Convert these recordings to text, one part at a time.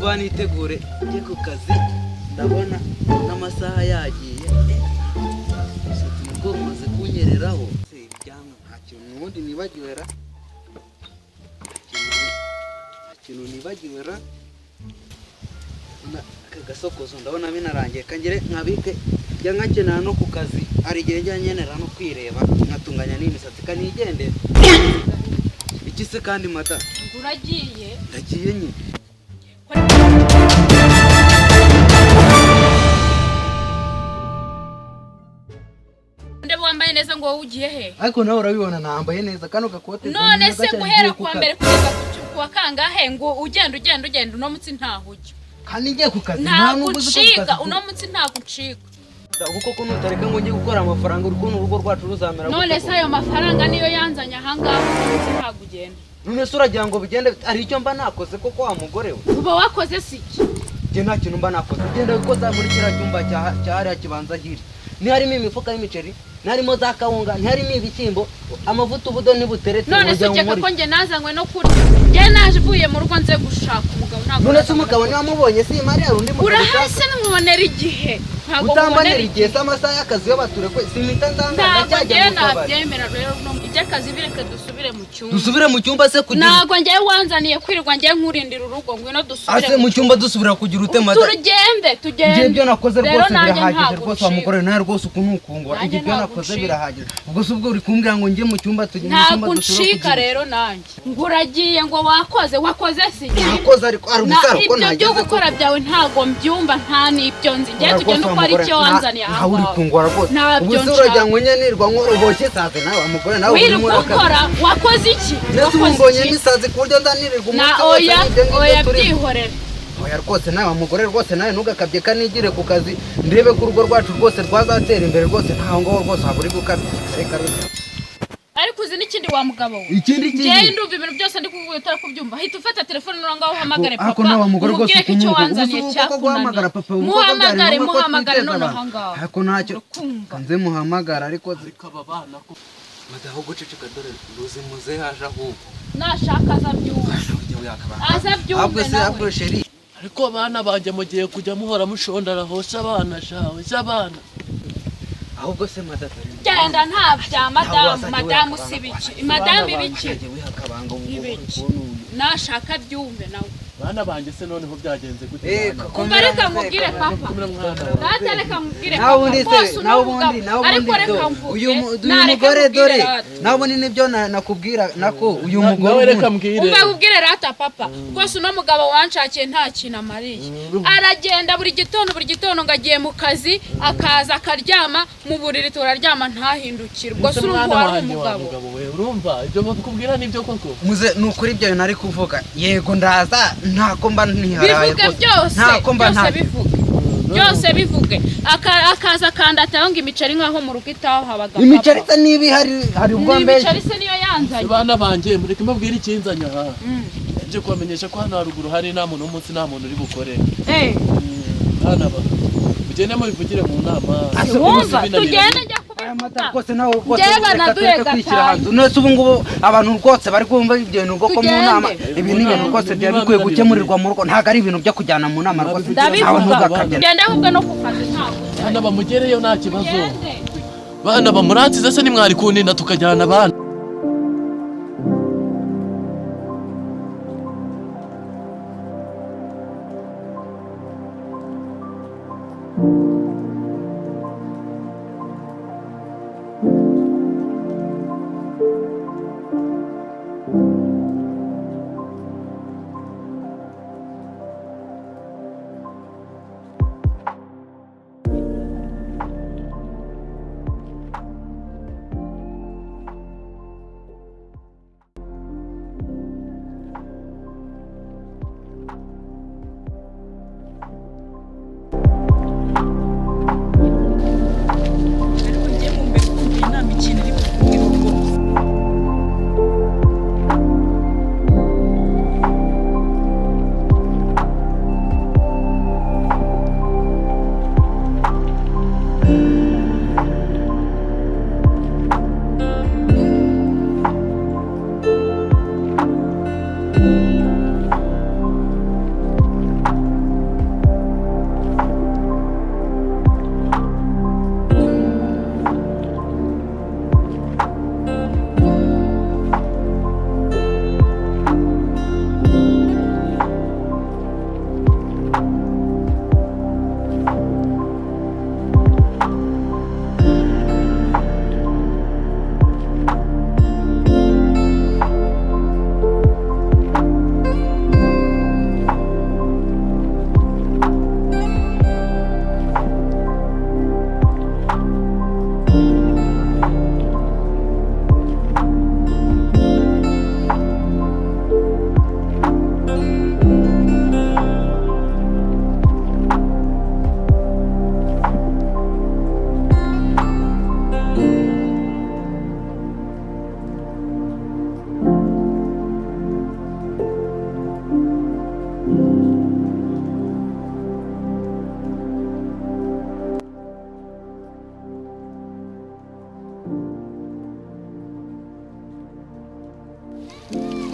vuba nitegure njye ku kazi ndabona n'amasaha yagiye nubwo umaze kunyereraho ibyanga nta kintu n'ubundi nibagiwera ikintu nibagiwera aka gasokozo ndabona binarangiye kangere nkabike njya nkakenera no ku kazi hari igihe njya nkenera no kwireba nkatunganya n'imisatsi kanigendera iki se kandi mata uragiye ndagiye nyine ndebe wambaye neza ngo wowe ugiye he ariko nawe urabibona nambaye neza kano gakote none se guhera kwa mbere kugeza ku kangahe ngo ugenda uno munsi ntaho ujya kandi ngiye ku kazi nta gucika uno munsi nta gucika kuko ko nutareka ngo njye gukora amafaranga urukundo urugo rwacu ruzamera none se ayo mafaranga niyo yanzanye ahangaha uno munsi nta kugenda none se uragira ngo bigende ari icyo mba nakoze koko wa mugore we uba wakoze siki njye nta kintu mba nakoze genda gukoza muri kiriya cyumba cya hariya kibanza hirya ntiharimo imifuka y'imiceri ntiharimo za kawunga ntiharimo ibishyimbo amavuta ubudo ntibuteretse none se ukeka ko njye nazanywe no kurya njye naje uvuye mu rugo nze gushaka umugabo ntabwo none se umugabo niba mubonye si imari hari undi mugabo urahise ntumubonera igihe utambonera igihe se amasaha y'akazi yo bature ko si impita ndanga ndacyajya mu kabari ntabwo nabyemera rero iby'akazi bireke dusubire mu cyumba se kugira ntabwo njyewe wanzaniye kwirirwa njyewe nkurindira urugo ngwino dusubire mu cyumba dusubira kugira utemata tugende ibyo nakoze rwose birahagije rwose wa mugore nawe rwose uku nukungwa ibyo nakoze birahagije ubwo se ubwo uri kumbwira ngo njye mu cyumba tujye mu cyumba dusubira ntabwo rero nanjye ngo uragiye ngo wakoze si nakoze ariko ari umusaro ko nageze ibyo gukora byawe ntabwo mbyumva nta n'ibyo nzi njye tugenda uko ari icyo wanzaniye aho uri kungora rwose ubwo se uragira ngo nyenirwa nk'uruboshye saze nawe wa mugore nawe uri gukora wakoze iki ndetse umbonye misazi ku buryo ndanirirwa umunsi wose oya byihorera oya rwose nawe mugore rwose nawe ntugakabye kanigire ku kazi ndebe ko urugo rwacu rwose rwazatera imbere rwose ntaho ngaho rwose waba uri gukabya reka ariko uzi n'ikindi wa mugabo we ikindi njyewe ndumva ibintu byose ndi kuvuga utari kubyumva hita ufata telefone n'urangaho uhamagare papa ariko nawe mugore rwose icyo wanzaniye cyakunaniye muhamagare noneho ngaho ariko ntacyo kanze muhamagara ariko zikaba bana ko madaho guceceka dore ruzimuze haje ahubwo nashaka azabyumve nawe sheri ariko abana banjye mugiye kujya muhora mushondara hose abana shawe z'abana ahubwo se madaho genda nta bya madamu si biki madamu ibiki nashaka byumve nawe bana banjye se noneho byagenze gute kumva reka mubwire papa data reka mubwire nawe ubundi uyu mugore dore nawe ubundi nibyo nakubwira nako uyu mugore reka mbwire umva kubwire rata papa rwose uno mugabo wanshakiye nta kintu amariye aragenda buri gitondo ngo agiye mu kazi akaza akaryama mu buriri turaryama ntahindukire ubwo se urumva wari umugabo urumva ibyo bakubwira nibyo koko muze nukuri ibyo nari kuvuga yego ndaza ntako mba ntiharaye byose bivuge akaza kandataho ngo imiceri nkaho mu rugo itaho habaga imiceri se nibi hari ubwo mbere imiceri se niyo yanzanye bana banjye mureke mbabwire ikinzanya aha nje kubamenyesha ko hano haruguru hari nta muntu w'umunsi nta muntu uri bukore bana ba mugende mubivugire mu nama wumva tugende njya nese ubu ngubu abantu rwose bari kumva ibyo bintu bwo ko mu nama ibi ni ibintu rwose byari bikwiye gukemurirwa mu rugo ntabwo ari ibintu byo kujyana mu nama rwose genda ahubwo no ku kazi ntabwo bana bamugereyo nta kibazo bana bamuransize se nimwari kuninda tukajyana abana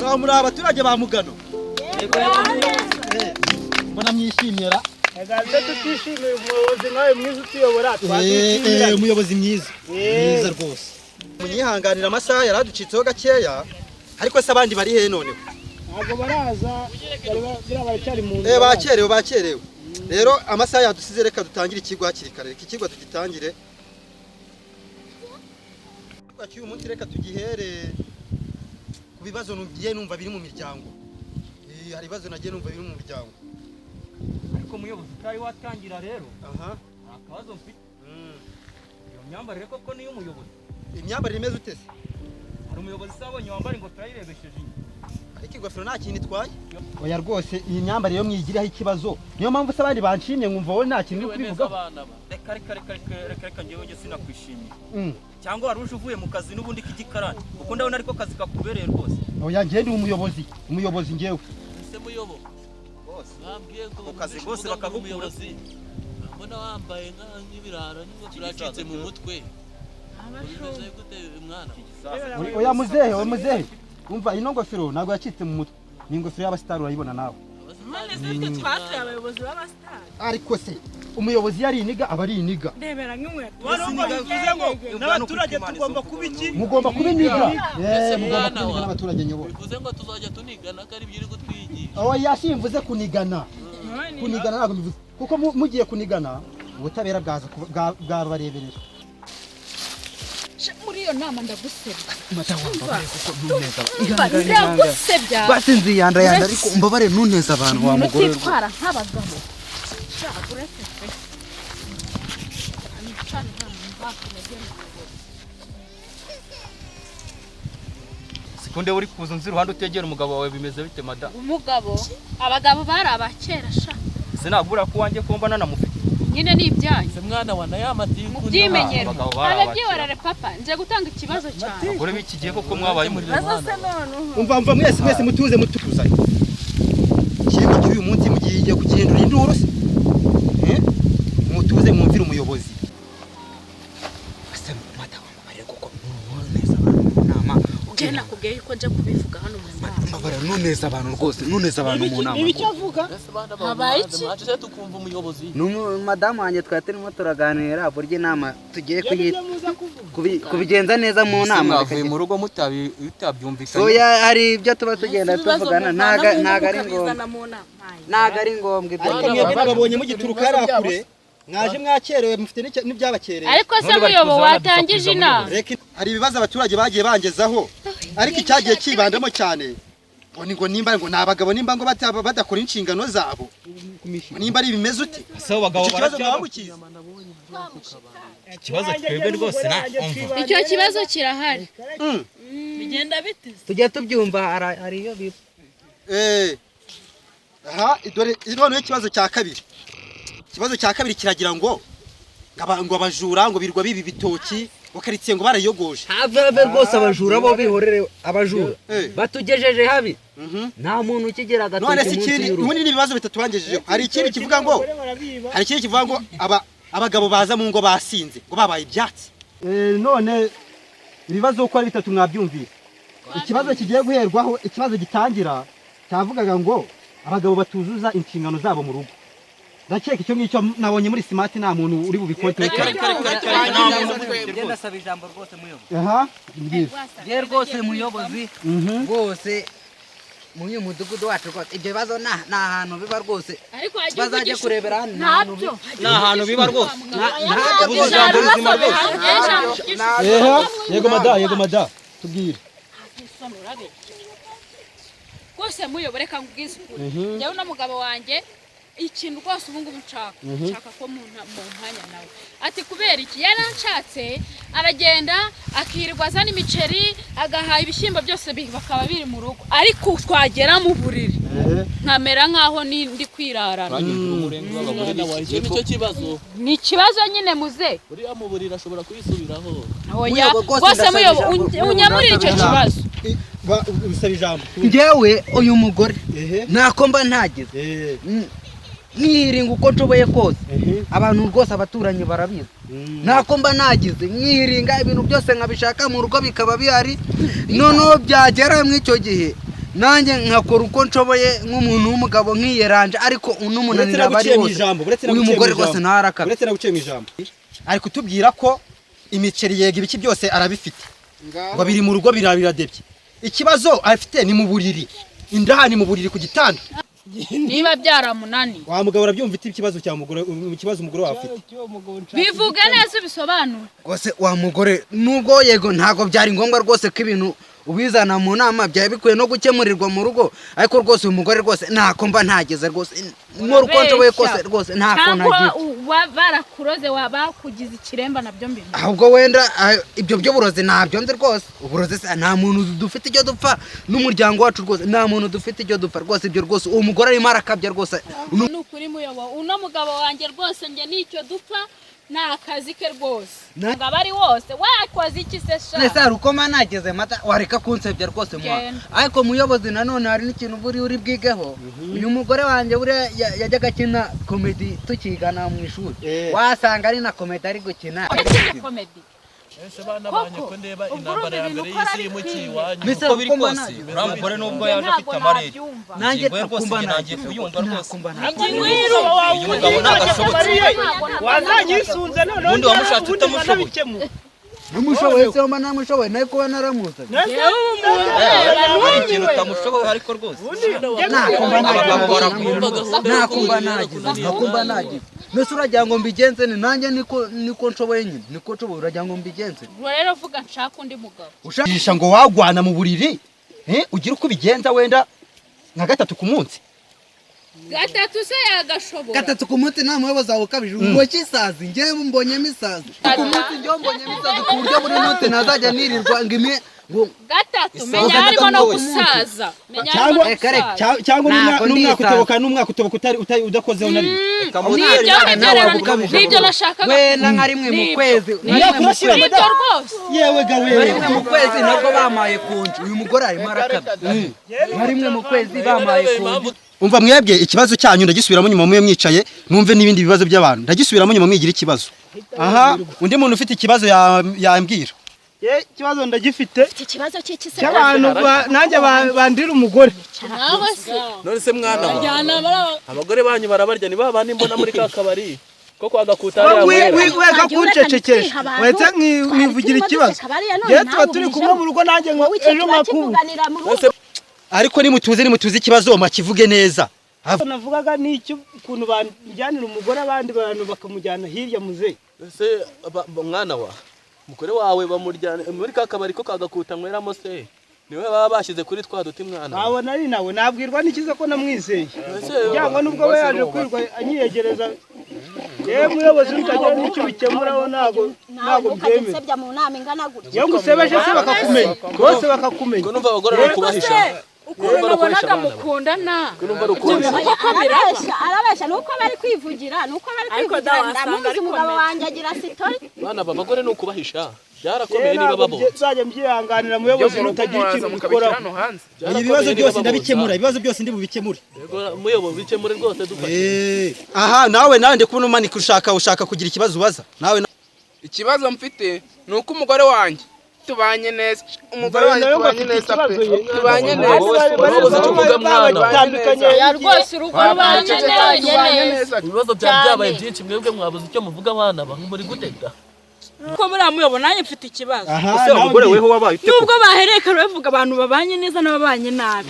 muri abaturage ba Mugano. Mbona mwishimira. Agaze tutishimiye umuyobozi nawe mwiza utuyobora twazishimira. Umuyobozi mwiza rwose. Munyihanganira amasaha yaraducitseho gakeya ariko se abandi bari he noneho? Ntabwo baraza baracyari mu nzu. Bakerewe. Rero amasaha yadusize reka dutangire ikigo hakiri kare. Iki kigo tugitangire. Cyuyu munsi reka tugihere ku bibazo nugiye numva biri mu miryango. Hari ibibazo nagiye numva biri mu miryango. Ariko muyobozi utari watangira rero. Aha. Akabazo mfite. Iyo myambarire koko niyo umuyobozi. Imyambarire imeze ute se? Hari umuyobozi sabonye wambara ingofero ayirebesheje inyuma. Ariko ingofero nta kintu itwaye. Oya rwose iyi myambarire yo mwigiraho ikibazo. Niyo mpamvu se abandi banshimye nkumva wowe nta kintu uri kubivuga. Reka njyewe njye sinakwishimiye. Cyangwa waruje uvuye mu kazi n'ubundi kigikarani. Kuko ndabona ariko kazi kakubereye rwose. Oya njye ndi umuyobozi njyewe. Ese muyobo Bose. bambwiye ngo Kazi bose bakagukura. Mbona wambaye nk'ibirara n'ingofero yacitse mu mutwe. Bimeze gute mwana? Oya muzehe. Umva ino ngofero ntabwo yacitse mu mutwe. Ni ingofero y'abasitari urayibona nawe. None se twatwe abayobozi b'abasitari. Ariko se umuyobozi yari iniga aba ari iniga. Ndebera nk'inkweto. Warumva bivuze ngo n'abaturage tugomba kuba iki? Mugomba kuba iniga. Ese Mugomba mwana kuba wa n'abaturage nyobora. bivuze ngo tuzajya tunigana ko ari byo uri kutwigisha. Oya simvuze kunigana. Kunigana ntabwo bivuze. Kuko mugiye kunigana ubutabera bwabareberera. muri iyo nama ndagusebya Ihangane. ndagusebya Basinzi yanda ariko mbabare ntuneza abantu wa mugore. utitwara nk'abagabo shaka uretse pe Sikunde uri kuza nzi ruhande utegera umugabo wawe bimeze bite madam? umugabo abagabo bari abakera sha Sinagura ko wanjye ko mbana namufite. nyine ni ibyanyu Ese mwana wa nayamatiku mubyimenyero abagabo bari ababyiborere papa nje gutanga ikibazo cyane Abagore bikigiye koko mwabaye muri Azose none. Umva mwese mutuze mutukuzanye. Ikigo cy'uyu munsi mugiye kugihindura induru se. Mutuze mwumvire umuyobozi. Ase madamu bare kuko ntuneza abantu nama. je nakubwiye yuko nje kubivuga hano mu nama Mbabare ntuneza abantu rwose ntuneza abantu mu nama. Ibiki avuga? Habaye iki? Haje tukumva umuyobozi. Madamu wanjye twari turimo turaganira burya inama tugiye kubigenza neza mu nama. Mwavuye mu rugo mutabyumvikanye. Oya hari ibyo tuba tugenda tuvugana ntago ari ngombwa. Ntago ari ngombwa ibyo. Ariko mwebwe nababonye mugituruka harakure. Mwaje mwakerewe mufite n'ibyabakereye. ariko se muyobo watangije inama Hari ibibazo abaturage bagiye bangezaho ariko icyagiye kibandamo cyane ngo nimba ngo nabagabo nimba ngo badakora inshingano zabo nimba ari bimeze uti Ese abagabo baramukiza. Ikibazo twebwe rwose na umva. icyo kibazo kirahari Bigenda bite? Tujya tubyumva hari iyo biba. Aha dore noneho ikibazo cya kabiri. Ikibazo cya kabiri kiragira ngo abajura ngo birwa bibi bitoki bakaritsiye ngo barayogoje. Have rwose abajura bo bihorere abajura. Batugejeje habi. Nta muntu ukigera None agatoki se munsi ikindi y'urugo. muri ibibazo bitatu bangejejeho. Hari ikindi kivuga ngo abagabo baza mu ngo basinze ngo babaye ibyatsi. None ibibazo uko ari bitatu mwabyumvira. Ikibazo kigiye guherwaho ikibazo gitangira cyavugaga ngo abagabo batuzuza inshingano zabo mu rugo. Ndakeka icyo ngicyo nabonye muri smart nta muntu uri bubikote. Genda saba ijambo rwose muyobozi. Aha, mbwira. Je rwose muyobozi. Rwose mu mudugudu wacu rwose ibyo bibazo nta hantu biba rwose. Bazajya kurebera hano Nta hantu biba rwose. Yego mada. Tubwire. rwose muyobore kangubwiza ukuri njyewe n'umugabo wanjye ikintu rwose ubu ngubu nshaka ko mu mpanya nawe ati kubera iki yaranshatse aragenda akirirwa azana imiceri agahaha ibishyimbo byose bakaba biri mu rugo ariko twagera mu buriri nkamera nkaho ndi kwirarana nicyo kibazo ni ikibazo nyine muze uriya mu buriri ashobora kuyisubiraho oya rwose muyobo unyamurire icyo kibazo Usaba ijambo. Njyewe uyu mugore ntako mba ntagize mwihiringa uko nshoboye kose abantu rwose abaturanyi barabizi ntako mba nagize mwihiringa ibintu byose nkabishaka mu rugo bikaba bihari noneho byagera mw'icyo gihe nanjye nkakora uko nshoboye nk'umuntu w'umugabo nkiyeranje ariko n'umunanira bari wose uyu mugore rwose ntarakabye uretse naguciye mu ijambo ari kutubwira ko imiceri yega ibiki byose arabifite ngo biri mu rugo biradebye ikibazo afite ni mu buriri indahani mu buriri ku gitanda niba byaramunani wa mugabo urabyumva iti ikibazo cya mugore ikibazo umugore wawe afite bivuga neza bisobanura rwose wa mugore nubwo yego ntago byari ngombwa rwose ko ibintu ubizana mu nama byari bikwiye no gukemurirwa mu rugo ariko rwose uyu mugore rwose ntako mba ntageze rwose nkora uko nshoboye kose rwose ntako nagiye barakuroze bakugize ikiremba nabyo mbi ahubwo wenda ibyo byo burozi ntabyo nzi rwose uburozi nta muntu dufite icyo dupfa n'umuryango wacu rwose nta muntu dufite icyo dupfa rwose ibyo rwose uwo mugore arimo arakabya rwose ni ukuri muyobo uno mugabo wanjye rwose njye nicyo dupfa nta kazi ke rwose ngaba ari wose wakoze iki se sha nese hari uko manageze mata wareka kunsebya rwose mwa ariko muyobozi nanone hari n'ikintu uri bwigeho uyu mugore wanjye buriya yajyaga akina comedy tukigana mu ishuri wasanga ari na comedy ari gukina comedy ese bana banye ko ndeba intambara ya mbere y'isi yimukiye iwanyu uko biri kose uriya mugore nubwo yaje afite amarere nanjye rwose nanjye kuyumva rwose uyu mugabo nagashobotse wazanyisunze none ubundi wamushatse utamushoboye namushoboye se mba namushoboye nayo kuba naramuza hari ikintu utamushoboye ariko rwose nakumva nagize mbese uragira ngo mbigenze ni nanjye niko nshoboye nyine niko nshoboye uragira ngo mbigenze rero vuga nshaka undi mugabo ushakisha ngo wagwana mu buriri ugira uko ubigenza wenda nka 3 ku munsi 3 se yagashobora 3 ku munsi nta muyobozi wawe ukabije ngo kisazi njyewe mbonyemo isazi ku munsi njyewe mbonyemo isazi ku buryo buri munsi nazajya nirirwa ngo imwe ngo 3 menya harimo no gusaza cyangwa n'umwaka utoboka udakozeho na rimwe nibyo nashakaga wenda nka rimwe mu kwezi nibyo rwose yewe gawe rimwe mu kwezi nabwo bamaye kunje uyu mugore arimo arakabya nka rimwe mu kwezi bamaye kunje umva mwebwe ikibazo cyanyu ndagisubiramo nyuma muye mwicaye numve n'ibindi bibazo by'abantu ndagisubiramo nyuma mwigira ikibazo aha undi muntu ufite ikibazo yambwira ikibazo ndagifite ikibazo cy'ikise cy'abantu nanjye bandira umugore none se mwana abagore banyu barabarya ni babandi mbona muri ka kabari ko kwa gakuta wega kuncecekesha wetse mwivugira ikibazo ye tuba turi kumwe mu rugo nanjye ngo ejo makubu ariko nimutuze ikibazo makivuge neza navugaga n'icyo ukuntu banjyanira umugore abandi bantu bakamujyana hirya muze ese mwana wa mugore wawe bamurjyana muri ka kabari ko kagakuta nkweramo se niwe baba bashyize kuri twa duti mwana abona ari nawe nabwirwa n'ikiza ko namwizeye cyangwa nubwo we yaje kwirwa anyiyegereza muyobozi utagira n'icyo bikemuraho ntago byemeye iyo ngusebeje se bakakumenya bose bakakumenya ko numva abagore ari kubahisha ukuntu nabonaga mukundana arabesha nuko bari kwivugira ndamuzi umugabo wanjye agira sitori bana abagore nuko bahisha byarakomeye niba babonye nzajya mbyihanganira muyobozi utagira ikintu bikoraho ibibazo byose ndabikemura ibibazo byose ndi bubikemure muyobozi bikemure rwose dufashe aha nawe ndi kubona umanika ushaka kugira ikibazo ubaza nawe ikibazo mfite ni uko umugore wanjye tubanye neza umugore wanjye tubanye neza pe tubanye neza tuvuga mwana rwose urugo rubanye neza ibibazo byabaye byinshi mwebwe mwabuze icyo muvuga abana muri gutega ko muri amuyobo nanjye mfite ikibazo ese umugore weho wabaye ute nubwo bahereka bavuga abantu babanye neza n'ababanye nabi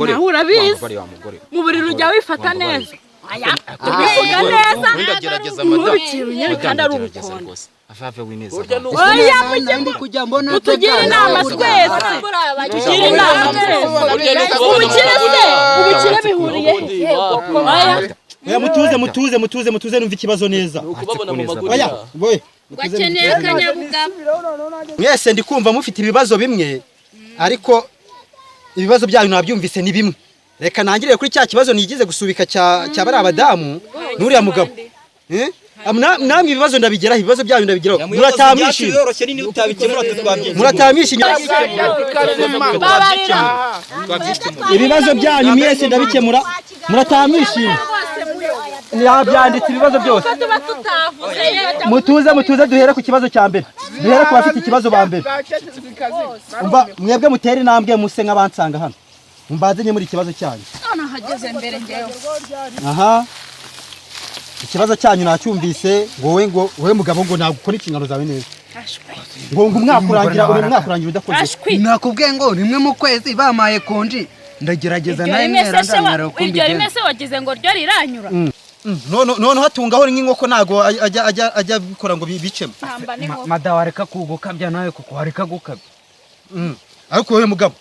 nawe urabizi mu buriri ujya wifata neza tubivuga neza ntubikire kandi ari ubukonde avave wineza oya mujye mutugire inama twese tugire inama twese ubukire bihuriye mutuze numva ikibazo neza ukubabona mu maguru oya boy bakeneye akanyabugabo mwese ndikumva mufite ibibazo bimwe ariko ibibazo byanyu nabyumvise ni bimwe reka nangire kuri cya kibazo nigize gusubika cya bari abadamu n'uriya mugabo namwe ibibazo ndabigeraho ibibazo byanyu ndabigeraho muratamwishimye ibibazo byanyu mwese ndabikemura muratamwishimye yabyanditse ibibazo byose mutuze duhere ku kibazo cya mbere duhere ku bafite ikibazo ba mbere umva mwebwe mutere intambwe muse nk'abansanga hano mumbaze nye muri ikibazo cyanyu. none hageze mbere ngewe Aha. Ikibazo cyanyu nacyumvise ngo wowe mugabo ngo nagukora inshingano zawe neza. Ngo umwakurangira udakoze. Nakubwiye ngo rimwe mu kwezi bamaye konji ndagerageza naye mwera ndanyara ko iryo rimwe se wagize ngo ryo riranyura none hatungaho nk'inkoko nago ajya bikora ngo bicemo. Madawareka kugukabya nawe kuko hareka gukabya. Ariko wowe mugabo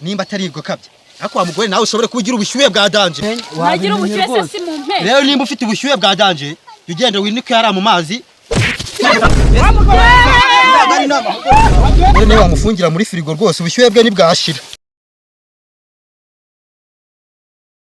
nimba atari gukabya ariko wa mugore nawe ushobore kugira ubushyuhe bwa danje. nagira ubushyuhe se si mu mpe rero nimba ufite ubushyuhe bwa danje ugenda winike yari mu mazi niba wamufungira muri firigo rwose ubushyuhe bwe ntibwashira.